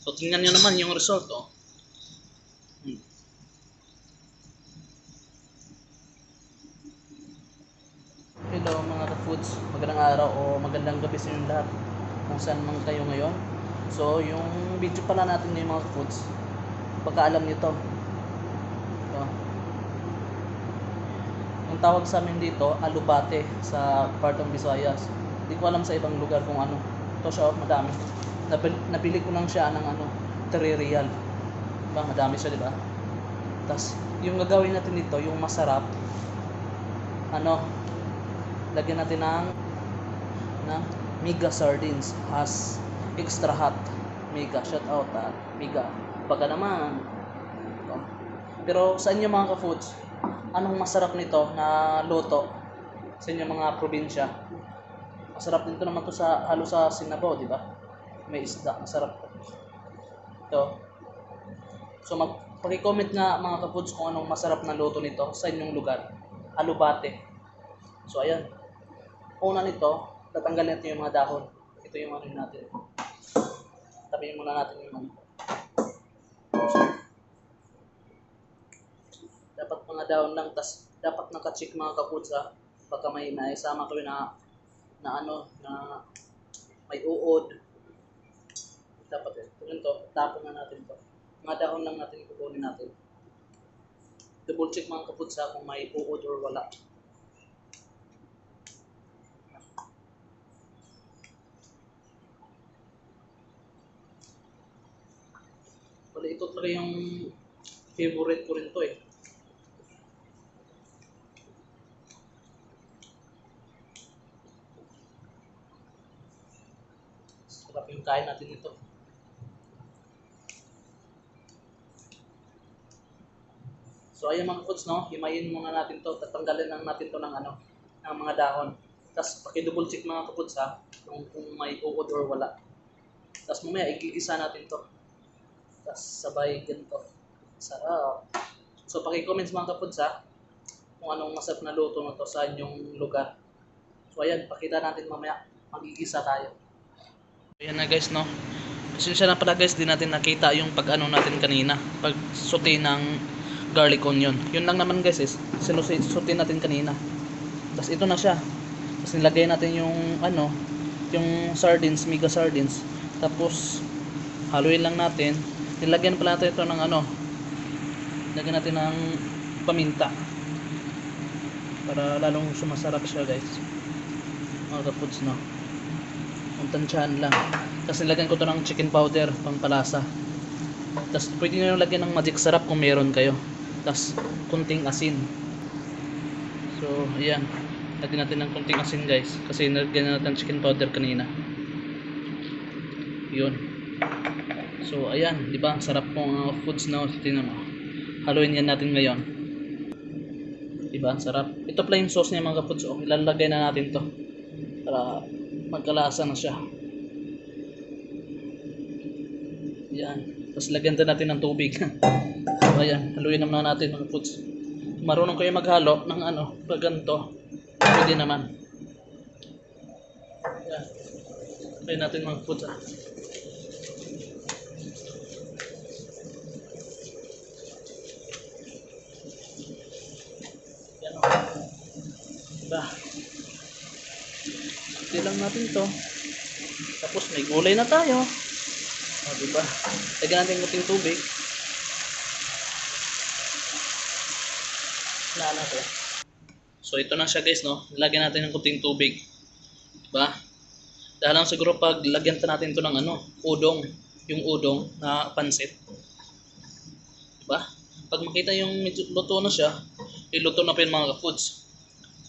So tingnan nyo naman yung result, oh. Hello mga ka-foods, magandang araw o magandang gabi sa inyong lahat kung saan man kayo ngayon. So yung video pala natin ngayon mga ka-foods, baka alam nyo to. Ito. Yung tawag sa amin dito, alubate sa part of Visayas. Hindi ko alam sa ibang lugar kung ano. Ito siya, madami. Nabili ko lang siya ng 3 real. Diba? Madami siya, diba? Tapos yung gagawin natin dito, yung masarap, lagyan natin ng mega sardines as extra hot. Mega, shout out mega. Baka naman. Ito. Pero sa inyo mga ka-foods, anong masarap nito na luto sa inyo mga probinsya? Masarap din to naman to sa halos sa sinabaw, di ba? May isda, masarap to. Ito. So paki-comment nga mga ka-foods kung anong masarap na luto nito sa inyong lugar. Alubate. So ayan. Una nito, tatanggalin natin yung mga dahon. Ito yung natin. Tabihin muna natin yung dapat mga dahon lang, tas dapat naka-check mga ka-foods ha. Baka may naisama kayo na may uod. Dapat ito, tapon na natin to. Mga dahon lang natin ikukunin natin. Double check mga ka-foods ha kung may uod or wala. Wala, ito talaga yung favorite ko rin to eh. Sarap yung kain natin ito. So ayun mga foods, no, himayin muna natin to, tatanggalin lang natin to ng ng mga dahon. Tapos paki-double check mga foods ha, kung may uod or wala. Tapos mamaya igigisa natin to. Tapos sabay ganito. Sarap. So paki-comment mga foods ha, kung anong masarap na luto na to sa inyong lugar. So ayan, pakita natin mamaya, magigisa tayo. Ayan na guys, no. Pasensya na pala guys, di natin nakita yung natin kanina, pag sauté ng garlic onion. Yun lang naman guys, sauté natin kanina. Tapos ito na siya. Tapos nilagay natin yung yung sardines, mega sardines. Tapos haluin lang natin. Nilagyan pala natin ito ng lagyan natin ng paminta para lalong sumasarap siya guys. Mga ka-foods, no. Ang tansyahan lang. Tapos nilagyan ko to ng chicken powder pang palasa. Tapos pwede nyo lagyan ng magic sarap kung meron kayo. Tapos kunting asin. So ayan, lagyan natin ng kunting asin guys, kasi nilagyan natin chicken powder kanina. Yun. So ayan, di ba? Sarap pong foods na tingnan mo. Haluin yan natin ngayon. Di ba? Sarap. Ito plain sauce niya mga foods. Oh, ilalagay na natin to para magkalasa na siya. Yan. Tapos lagyan din natin ng tubig. So ayan, haluin naman natin mga foods. Marunong kayo maghalo ng pag ganito, pwede naman. Yan. Haluin natin mga foods ha. Yan o. Diba? Hindi lang natin to. Tapos may gulay na tayo. O diba? Lagyan natin kunting tubig. So ito na siya guys, no. Lagyan natin ng kunting tubig. Diba? Dahil lang siguro pag lagyan natin ito ng udong, yung udong na pansit. Diba? Pag makita yung medyo luto na siya, iluto na pa yung mga foods.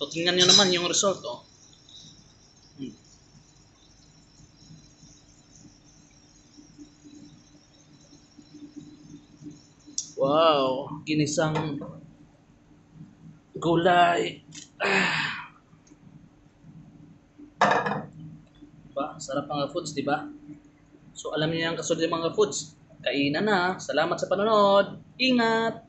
So tingnan nyo naman yung result, oh. Wow, ginisang gulay. Diba? Sarap mga foods, diba? So alam niyo yung kasunod mga foods. Kainan na. Salamat sa panonood. Ingat!